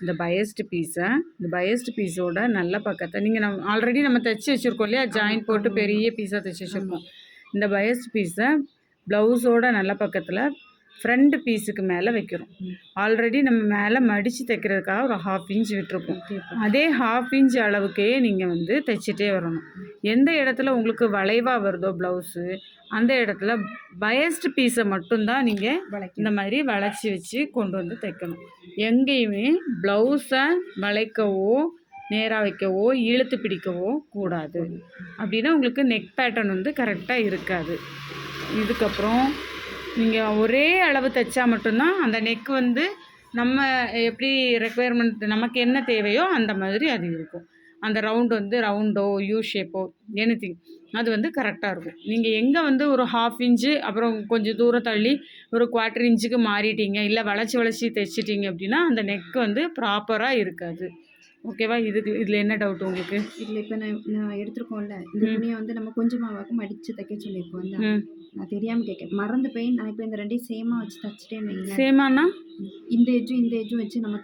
இந்த பையஸ்ட் பீஸோட நல்ல பக்கத்தை நீங்கள் ஆல்ரெடி நம்ம தைச்சி வச்சுருக்கோம் இல்லையா, ஜாயின் போட்டு பெரிய பீஸாக தைச்சி வச்சுருக்கோம். இந்த பையஸ்ட் பீஸை ப்ளவுஸோட நல்ல பக்கத்தில் ஃப்ரண்ட் பீஸுக்கு மேலே வைக்கிறோம். ஆல்ரெடி நம்ம மேலே மடித்து தைக்கிறதுக்காக ஒரு 1/2 இன்ச் விட்டுருக்கோம். அதே 1/2 இன்ச் அளவுக்கே நீங்கள் தைச்சிட்டே வரணும். எந்த இடத்துல உங்களுக்கு வளைவாக வருதோ ப்ளவுஸு, அந்த இடத்துல பையஸ்ட் பீஸை மட்டும்தான் நீங்கள் இந்த மாதிரி வளைச்சி வச்சு கொண்டு தைக்கணும். எங்கேயுமே ப்ளவுஸை வளைக்கவோ நேராக வைக்கவோ இழுத்து பிடிக்கவோ கூடாது. அப்படின்னா உங்களுக்கு நெக் பேட்டர்ன் கரெக்டாக இருக்காது. இதுக்கப்புறம் நீங்கள் ஒரே அளவு தைச்சா மட்டும்தான் அந்த நெக் நம்ம எப்படி ரெக்குயர்மெண்ட் நமக்கு என்ன தேவையோ அந்த மாதிரி அது இருக்கும். அந்த ரவுண்டு ரவுண்டோ யூ ஷேப்போ எனிதிங் அது கரெக்டாக இருக்கும். நீங்கள் எங்கே ஒரு 1/2 இன்ச்சு அப்புறம் கொஞ்சம் தூரம் தள்ளி ஒரு 1/4 இன்ச்சுக்கு மாறிட்டீங்க, இல்லை வளைச்சி தைச்சிட்டிங்க அப்படின்னா அந்த நெக் ப்ராப்பராக இருக்காது. ஓகேவா? இதில் என்ன டவுட் உங்களுக்கு? இதில் இப்போ நான் எடுத்துருக்கோம்ல, இந்த துணியை நம்ம கொஞ்சமாவாக்கும் மடித்து தைக்க சொல்லியிருக்கோம். நான் தெரியாமல் கேட்கேன், மறந்து போய் நான் இப்போ இந்த 2ஐயும் சேமாக வச்சு தைச்சிட்டேன்னு வைங்களேன். சேமானா இந்த எஜ்ஜும் வச்சு நம்ம